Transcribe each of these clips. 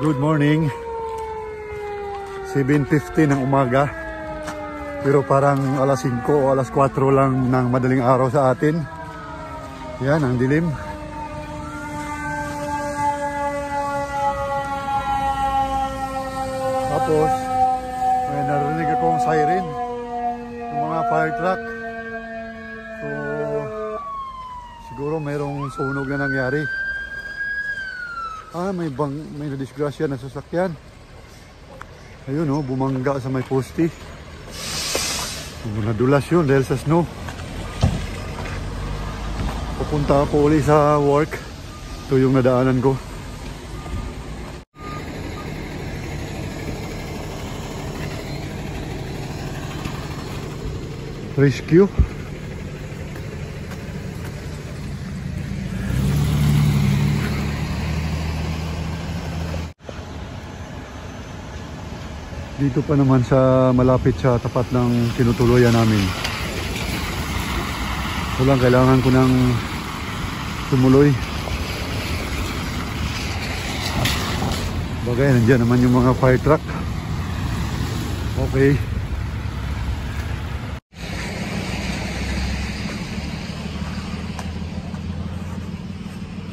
Good morning. 7:50 ng umaga. Pero parang alas 5 o alas 4 lang ng madaling araw sa atin. Yan, ang dilim. Tapos, may narinig akong siren ng mga fire truck. So, siguro mayroong sunog na nangyari. May nadisgrasya na sasakyan. Ayun oh, bumangga sa may poste. Nadulas yun dahil sa snow. Pupunta ako ulit sa work. Ito yung nadaanan ko. Rescue. Dito pa naman sa malapit sa tapat ng tinutuluyan namin. Walang kailangan ko ng tumuloy. Bagay, nandiyan naman yung mga fire truck. Okay.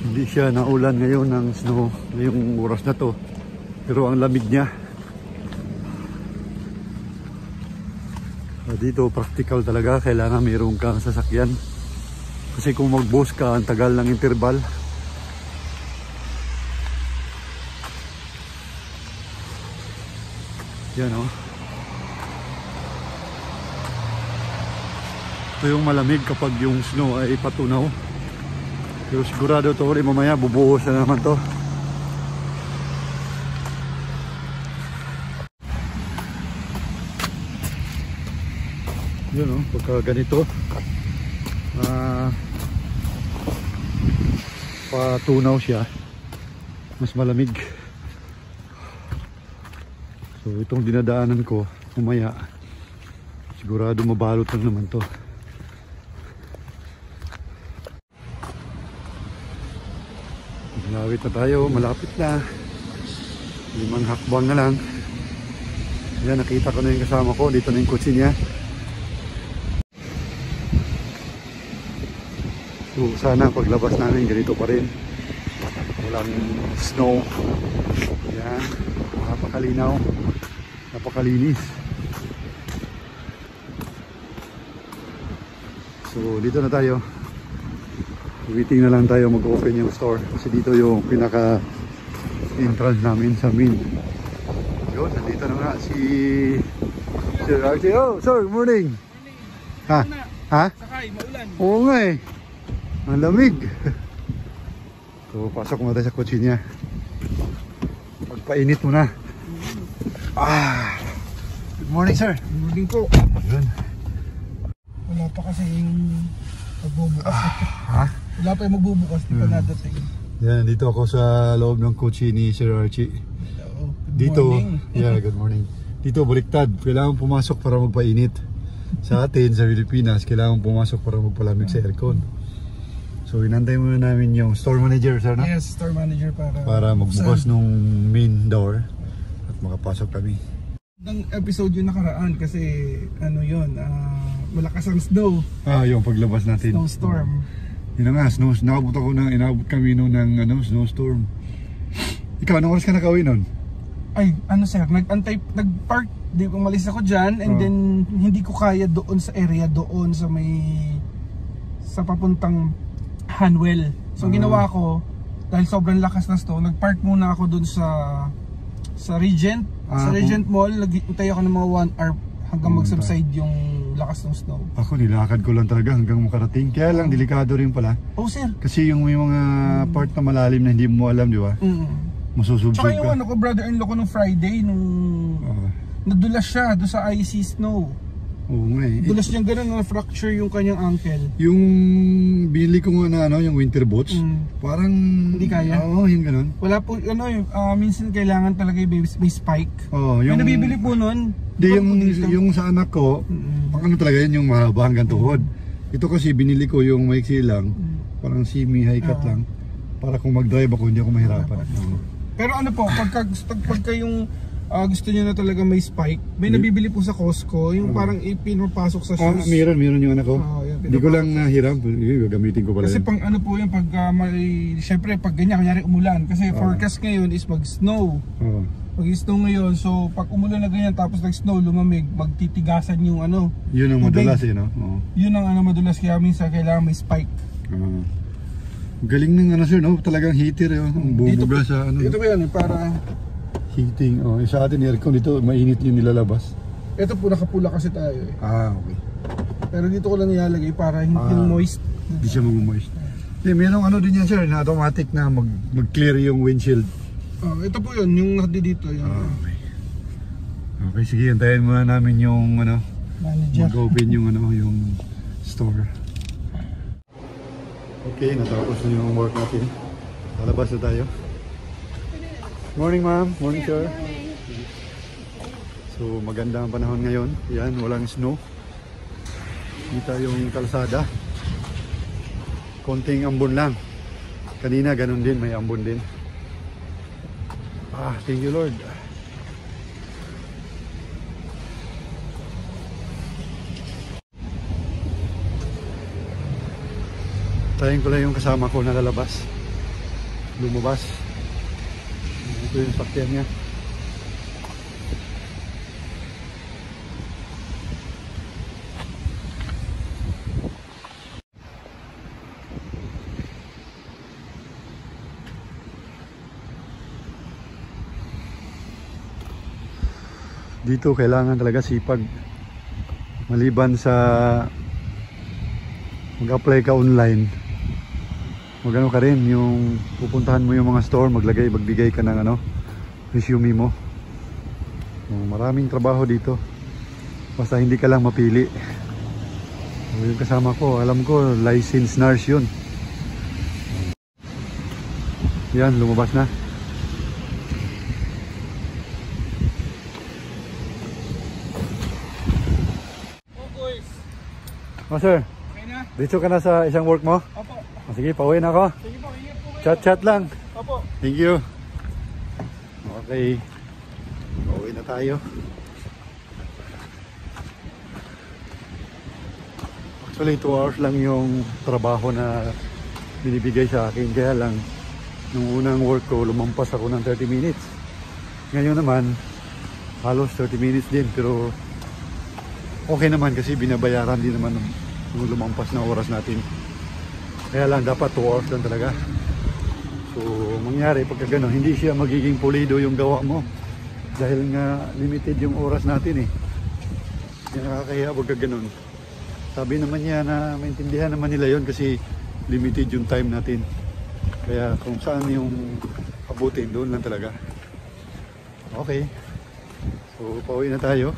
Hindi siya naulan ngayon ng snow ngayong oras na to. Pero ang lamig niya. Dito practical talaga, kailangan mayroon kang sasakyan kasi kung mag-bus ka ang tagal ng interval. Yan o. Ito yung malamig kapag yung snow ay patunaw, pero sigurado to ulit mamaya bubuhos na naman to. Yun o, pagka ganito patunaw siya, mas malamig. So itong dinadaanan ko mamaya sigurado mabalot lang naman to. Malapit na tayo, malapit na, 5 hakbang na lang. Yan, nakita ko na yung kasama ko, dito na yung kotse niya. So, sana paglabas namin ganito pa rin, walang snow. Yan, napakalinaw, napakalinis. So dito na tayo, waiting na lang tayo mag-open yung store kasi dito yung pinaka entrance namin sa main. Yun, nandito na nga si Sir Archie. Oh sir, good morning. Ha? Ha? Sakay, maulan. Oo nga eh. Ang lamig. So pasok muna tayo sa kotse niya. Magpainit muna. Good morning sir. Good morning po. Yun. Wala pa kasi yung magbubukas. Ha? Wala pa yung magbubukas, di pa nadating. Yan, dito ako sa loob ng kotse ni Sir Archie. Hello. Dito, Morning. yeah, good morning. Dito baliktad, kailangan pumasok para magpainit. Sa atin, sa Pilipinas, kailangan pumasok para magpalamig sa aircon. So inantay muna namin yung store manager, sir, no? Yes, store manager para magbukas nung main door at makapasok kami. Ang episode yung nakaraan kasi ano yun, malakas ang snow. Yung paglabas natin. Snowstorm. Yun na nga, inabot kami noon ng snowstorm. Ikaw, anong oras ka nakauwi noon? Ay, ano sir, nag-park, di ko umalis ako dyan and then hindi ko kaya doon sa area doon sa sa papuntang Hanwell. So ginawa ko, dahil sobrang lakas na snow, nag-park muna ako doon sa Regent. Sa Regent Mall, nagintay ako ng mga 1 hour hanggang mag-subside yung lakas ng snow. Ako nilakad ko lang talaga hanggang makarating. Kaya lang delikado rin pala. Oh sir. Kasi yung may mga part na malalim na hindi mo alam, di ba? Masusubsog ka. Tsaka yung ano ko, brother-in-law ko nung Friday, nung nadulas siya doon sa icy snow. Oo nga eh. Dulas niyang gano'n, na-fracture yung kanyang ankle. Yung binili ko nga na yung winter boots, parang hindi kaya. Oo, yung gano'n. Wala po, minsan kailangan talaga may spike. Yung may nabibili po nun. Yung sa anak ko, pang ano talaga yun, yung mahaba hanggang tuhod. Ito kasi binili ko yung maiksi lang, parang semi high cut lang, para kung mag-drive ako hindi ako mahirapan. Pero ano po, pagka yung gusto niyo na talaga may spike, may nabibili po sa Costco, yung parang ipinapasok sa shoes. Meron yung anak ko. Yan, Hindi ko lang nahiram, gagamitin ko pala kasi yan. pang ano po yung pag syempre pag ganyan, kanyari umulan, kasi forecast ngayon is mag-snow. Mag-snow ngayon, so pag umulan na ganyan tapos nag-snow, lumamig, magtitigasan yung ano. Yun ang tubig. madulas no? Yun ang ano madulas, kaya minsan kailangan may spike. Galing ng ano sir, no? Talagang heater yun. Bumuga sa ano. Ito po yan, para heating. Sa atin aircon dito, mainit yung nilalabas. ito po nakapula kasi tayo eh. Okay. Pero dito ko lang nilalagay para hindi yung moist. Hindi siya mag-moist. Merong ano din yan sir, na automatic na mag-clear yung windshield. Ito po yun, yung dito yun. Okay, sige, antayin muna namin yung ano, manager. mag-open yung ano, yung store. Okay, natapos na yung work natin. Lalabas na tayo. Morning ma'am, morning sir. So maganda ang panahon ngayon. Yan, walang snow. Kita yung kalsada. Konting ambon lang. Kanina ganun din, may ambon din. Thank you Lord. Tayin ko lang yung kasama ko na lalabas. Lumabas. Ito yung sakyan niya. Dito kailangan talaga sipag. Maliban sa mag-apply ka online, magano ka rin yung pupuntahan mo yung mga store, magbigay ka ng ano, resume mo. Maraming trabaho dito. Basta hindi ka lang mapili. Yung kasama ko, alam ko licensed nurse yun. Yan, lumabas na. Sir, Okay na? dito ka na sa isang work mo? Opo. Sige, pauwi na ako. Sige po, ingat po kayo. Chat lang. Opo. Thank you. Okay. Pauwi na tayo. Actually 2 hours lang yung trabaho na binibigay sa akin. Kaya lang, nung unang work ko, lumampas ako ng 30 minutes. Ngayon naman, halos 30 minutes din. Pero okay naman kasi binabayaran din naman yung lumampas na oras natin. Kaya lang dapat 2 hours lang talaga. So mangyari pagka gano'n, hindi siya magiging pulido yung gawa mo. Dahil nga limited yung oras natin eh. Kaya nakakahiya pagka gano'n. Sabi naman niya na maintindihan naman nila yon kasi limited yung time natin. Kaya kung saan yung abutin, doon lang talaga. Okay. So pauwi na tayo.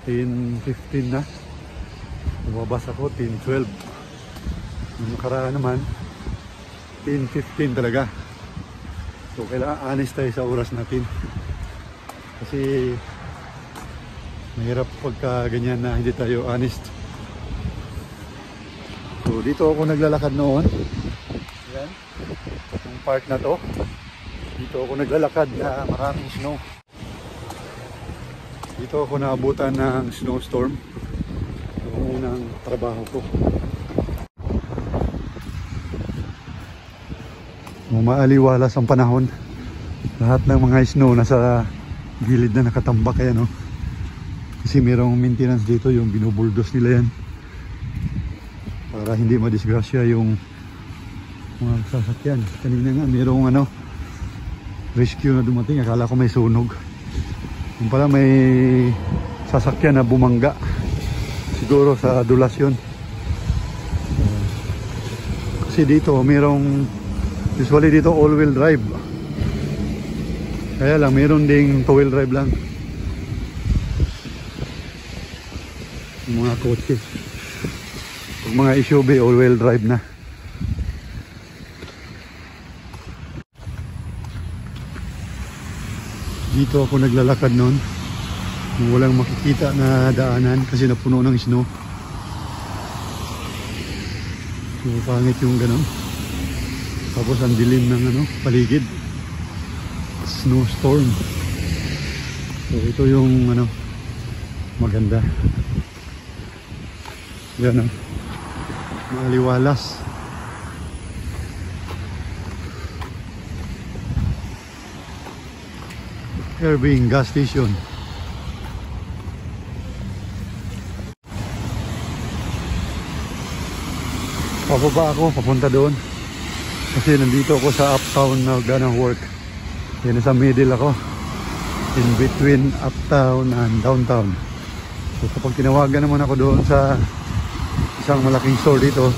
10:15 na. Lumabas ako 10:12. Yung nakaraan naman 10:15 talaga. So kailangan honest tayo sa oras natin. Kasi mahirap pagka ganyan na hindi tayo honest. So dito ako naglalakad noon. Yan. Yung park na to. Dito ako naglalakad na maraming snow. Dito ako naabutan ng snowstorm. Yung unang trabaho ko. Maaliwalas ang panahon. Lahat ng mga snow nasa gilid na nakatambak. Kaya no? Kasi mayroong maintenance dito, yung binubuldos nila yan. Para hindi madisgrasya yung mga sasakyan. Kanina nga mayroong ano, rescue na dumating. Akala ko may sunog. Yung pala may sasakyan na bumangga. Siguro sa dulas yun. Kasi dito mayroong, usually dito all-wheel drive. Kaya lang mayroon ding two-wheel drive lang. Yung mga kotse. Yung mga SUV all-wheel drive na. Dito ako naglalakad noon. Walang makikita na daanan kasi napuno ng snow. So pangit yung gano'n. Tapos ang dilim ng ano, paligid. snowstorm. So ito yung ano, maganda. Yan, maliwalas. Irving gas station. Pababa ako, papunta doon. Kasi nandito ako sa uptown na ganang work. Yan, sa middle ako. In between uptown and downtown. So kapag tinawagan naman ako doon sa isang malaking store dito,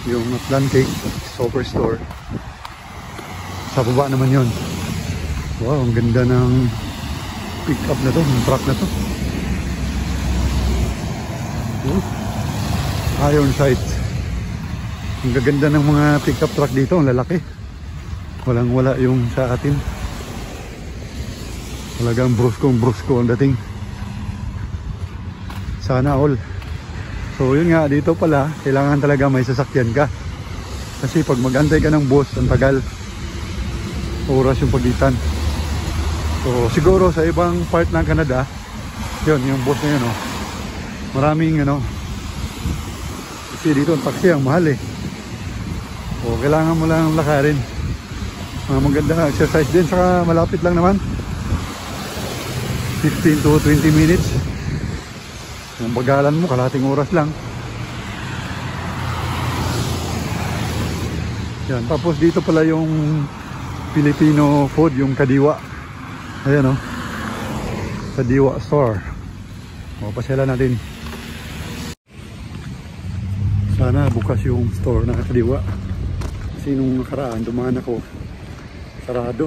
yung Atlantic Superstore, sa baba naman yon. Wow, ang ganda ng pick up na to, ng truck na to. Iron sight. Ang gaganda ng mga pick up truck dito, ang lalaki. Walang wala yung sa atin. Talagang brusko ang dating. Sana all. So yun nga, dito pala kailangan talaga may sasakyan ka. Kasi pag mag-antay ka ng bus, ang tagal. Oras yung pagitan. So siguro sa ibang part ng Canada, yun, yung bus na yun, oh, maraming ano. Kasi dito ang taxi ang mahal eh. O kailangan mo lang lakarin. Maganda exercise din, saka malapit lang naman. 15 to 20 minutes. Ang bagalan mo, kalating oras lang. Yan, tapos dito pala yung Filipino food, yung kadiwa. Ayan, oh, Kadiwa store. O, pasyalan natin. Sana bukas yung store na Kadiwa. Kasi nung nakaraan, dumaan ako, sarado.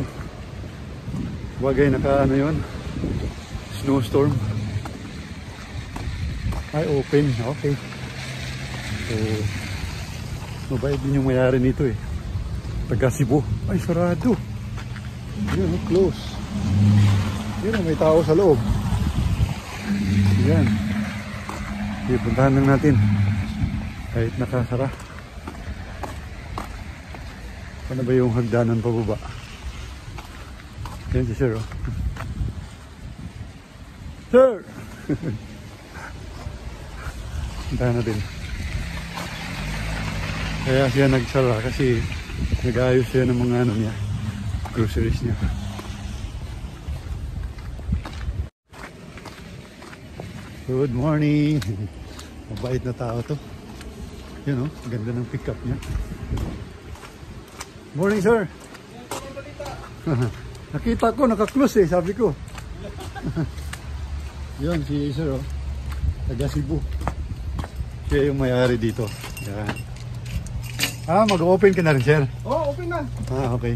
Bagay naka ano yun, snowstorm. Ay, open. Okay. So mabait din yung mayari nito eh. Taga Cebu. Ay, sarado. Yan, close. Yan, may tao sa loob. Yan. Okay, puntahan lang natin. Kahit nakasara. Ano ba yung hagdanan pababa? Yan si sir, oh. Sir! Puntahan natin. Kaya siya nagsara kasi nag-ayos siya ng mga ano niya, groceries niya. Good morning! Mabait na tao to. Yun, oh, ganda ng pick up niya. Morning, sir! Nakita ko, naka-close eh, sabi ko. Yun, si sir, oh, taga Cebu. Siya yung may-ari dito. Yan. Ah, mag-open ka na rin, sir? Oh, open na. Ah, okay.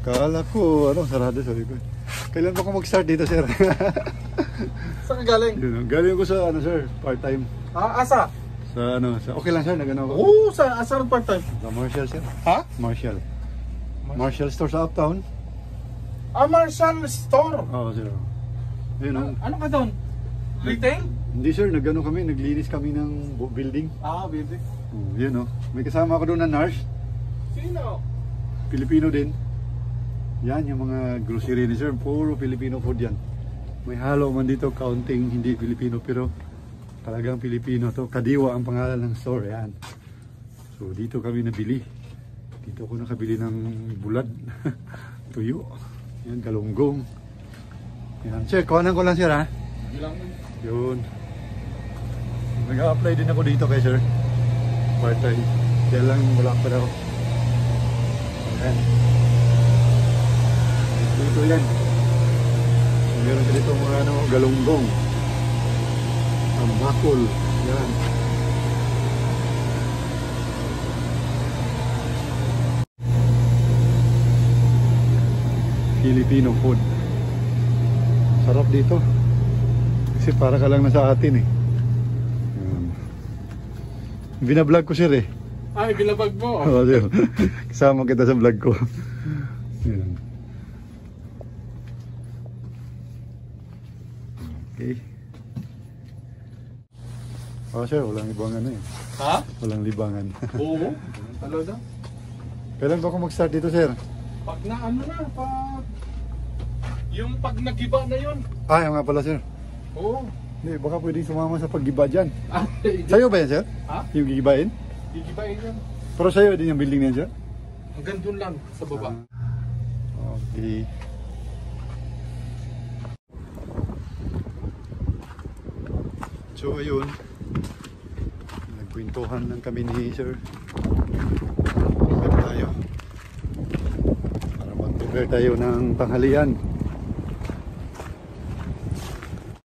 Kala ko, ano, sarado, sabi ko. Kailan ba ko mag-start dito, sir? Saan ka galing? Yun, galing ko sa, ano, sir, part-time. Ah, asa? Sa, ano, sa, okay lang, sir, nagano ko. Oo, sa asa part-time. Sa Marshall, sir. Ha? Marshall. Marshall store sa Uptown. Ah, Marshall Store. Oo, sir. Yun, oh. Ano ka doon? Retail? Hindi, sir, nagano kami, naglinis kami ng building. Ah, building. Yun, oh. May kasama ako doon na nurse. Sino? Pilipino din. Yan, yung mga grocery ni sir, puro Filipino food yan. May halo man dito, counting hindi Filipino, pero talagang Filipino to. Kadiwa ang pangalan ng store, yan. So dito kami nabili. Dito ako nakabili ng bulad, tuyo, yan, galunggong. Yan, sir, kuhanan ko lang, sir, ha? Yun. Nag-a-apply din ako dito kay sir. Part-time. Dahil lang wala pa daw. Ayan. Dito yan. Meron ka dito mga ano, galunggong. Ang bakol. Yan. Filipino food. Sarap dito. Kasi para ka lang nasa atin eh. Yan. Binablog ko sir eh. Ay, binabag mo. Oo, kasama kita sa vlog ko. Yan. Okay. Oh sir, walang libangan na eh. Ha? Walang libangan. Oo. Talaga? Kailan ba ako mag-start dito sir? Pag na ano na, pag... Yung pag nagiba na yun. Ah, yung nga pala sir. Oo. Hindi, baka pwedeng sumama sa paggiba dyan. Ah, Sa'yo ba yan sir? ha? Yung gigibain? Gigibain yan. Pero sa'yo din yung building na yan sir? Hanggang dun lang, sa baba. Okay. So ayun, nagkwentuhan lang kami ni sir. Prepare tayo para mag-prepare tayo ng tanghalian.